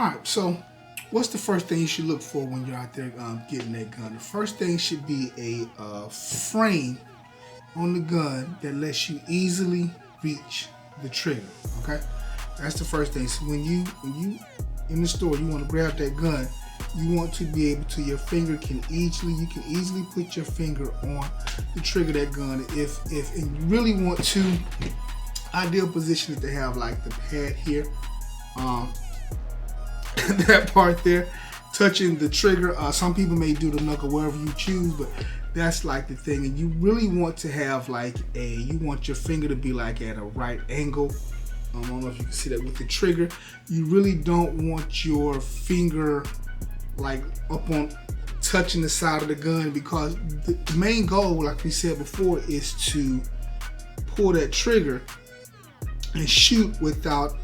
All right, so what's the first thing you should look for when you're out there getting that gun? The first thing should be a frame on the gun that lets you easily reach the trigger. Okay, that's the first thing. So when you in the store, you want to grab that gun, you want to be able to, you can easily put your finger on the trigger of that gun. And you really want to, ideal position is to have like the pad here, that part there, touching the trigger. Some people may do the knuckle wherever you choose, but that's like the thing. And you really want to have like you want your finger to be like at a right angle. I don't know if you can see that with the trigger. You really don't want your finger like up on touching the side of the gun, because the main goal, like we said before, is to pull that trigger and shoot without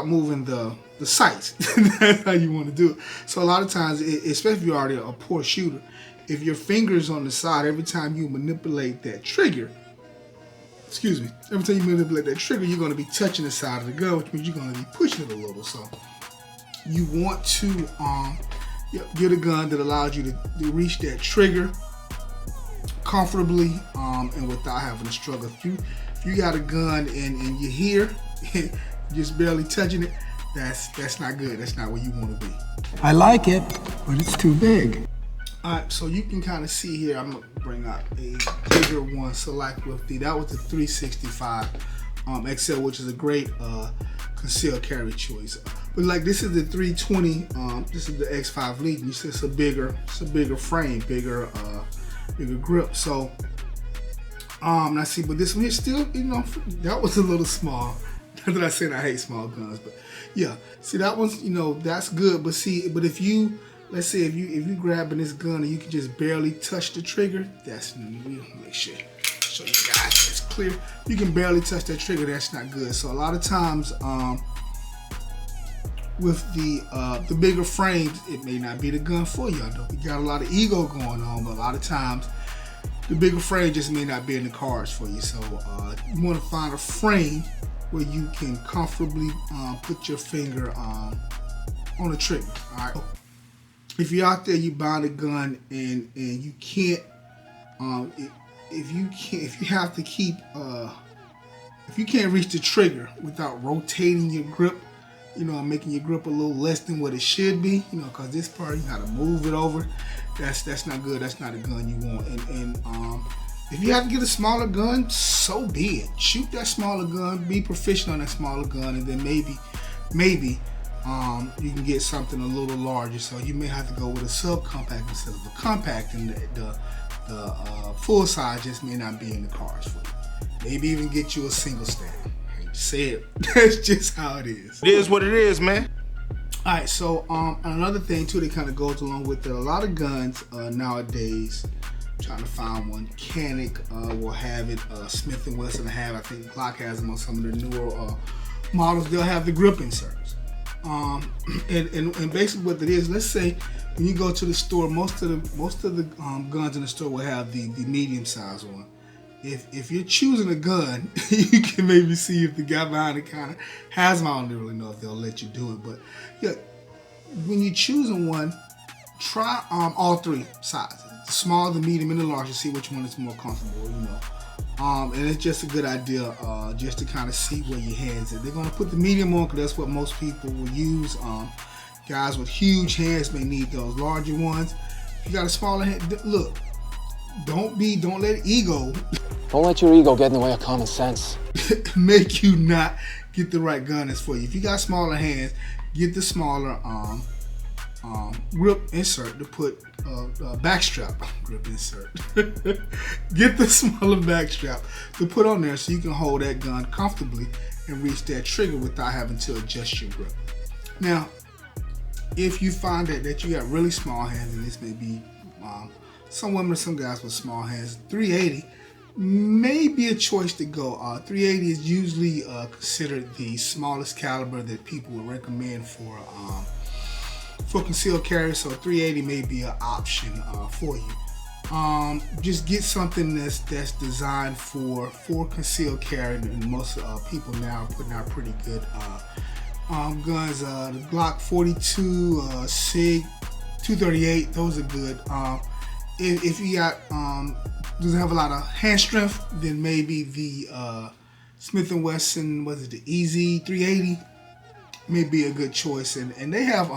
moving the sights. That's how you want to do it. So a lot of times, especially if you're already a poor shooter, if your finger's on the side, every time you manipulate that trigger, you're going to be touching the side of the gun, which means you're going to be pushing it a little. So you want to get a gun that allows you to reach that trigger comfortably and without having to struggle. If you got a gun and you're here, just barely touching it, that's not good. That's not where you want to be. I like it, but it's too big. All right, so you can kind of see here, I'm gonna bring out a bigger one. So like that was the 365 XL, which is a great concealed carry choice. But like this is the 320, this is the X5 Legion. You see it's a bigger frame, bigger grip. So I see, but this one here still, that was a little small. Not that I said I hate small guns, but yeah. See that one's, that's good. But see, if you, let's say if you grabbing this gun and you can just barely touch the trigger, we'll make sure show you guys it's clear. You can barely touch that trigger, that's not good. So a lot of times with the bigger frames, it may not be the gun for you. I know we got a lot of ego going on, but a lot of times the bigger frame just may not be in the cards for you. So you want to find a frame where you can comfortably put your finger on the trigger. All right. If you're out there, you buying a gun and you can't, if you can't reach the trigger without rotating your grip, making your grip a little less than what it should be, because this part you gotta move it over. That's not good. That's not a gun you want. And if you have to get a smaller gun, so be it. Shoot that smaller gun. Be proficient on that smaller gun, and then maybe you can get something a little larger. So you may have to go with a subcompact instead of a compact, and the full size just may not be in the cards for you. Maybe even get you a single stand. I hate to say it, that's just how it is. It is what it is, man. All right, so another thing too that kind of goes along with it, a lot of guns nowadays, trying to find one, Canic will have it, Smith & Wesson will have, I think Glock has them on some of the newer models, they'll have the grip inserts. And basically what it is, let's say when you go to the store, most of the guns in the store will have the medium size one. If you're choosing a gun, you can maybe see if the guy behind it kind of has them. I don't really know if they'll let you do it, but yeah, when you're choosing one, try all three sizes: the small, the medium, and the large, to see which one is more comfortable. And it's just a good idea just to kind of see where your hands are. They're gonna put the medium on because that's what most people will use. Guys with huge hands may need those larger ones. If you got a smaller hand, look, don't let ego. Don't let your ego get in the way of common sense. Make you not get the right gun that's for you. If you got smaller hands, get the smaller grip insert to put backstrap. Grip insert. Get the smaller backstrap to put on there so you can hold that gun comfortably and reach that trigger without having to adjust your grip. Now, if you find that you got really small hands, and this may be some women or some guys with small hands, 380 may be a choice to go. 380 is usually considered the smallest caliber that people would recommend for concealed carry, so 380 may be an option for you. Just get something that's designed for concealed carry, and most people now are putting out pretty good guns, the Glock 42, SIG, 238, those are good. If you got doesn't have a lot of hand strength, then maybe the Smith & Wesson, the EZ 380 may be a good choice, and they have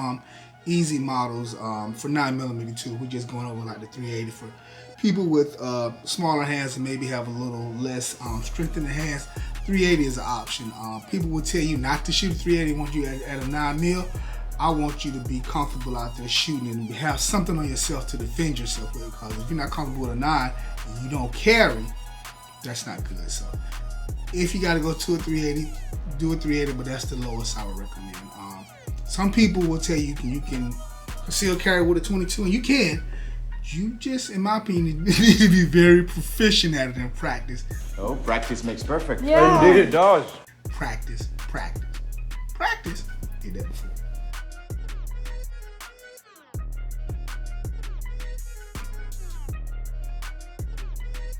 easy models for 9mm too. We're just going over like the 380 for people with smaller hands and maybe have a little less strength in the hands. 380 is an option. People will tell you not to shoot 380. Want you at a 9mm. I want you to be comfortable out there shooting and have something on yourself to defend yourself with. Because if you're not comfortable with a 9 and you don't carry, that's not good. So if you got to go to a 380, do a 380, but that's the lowest I would recommend. Some people will tell you you can conceal carry with a 22, and you can. You just, in my opinion, need to be very proficient at it and practice. Oh, practice makes perfect. Yeah. Indeed it does. Practice. Did that before.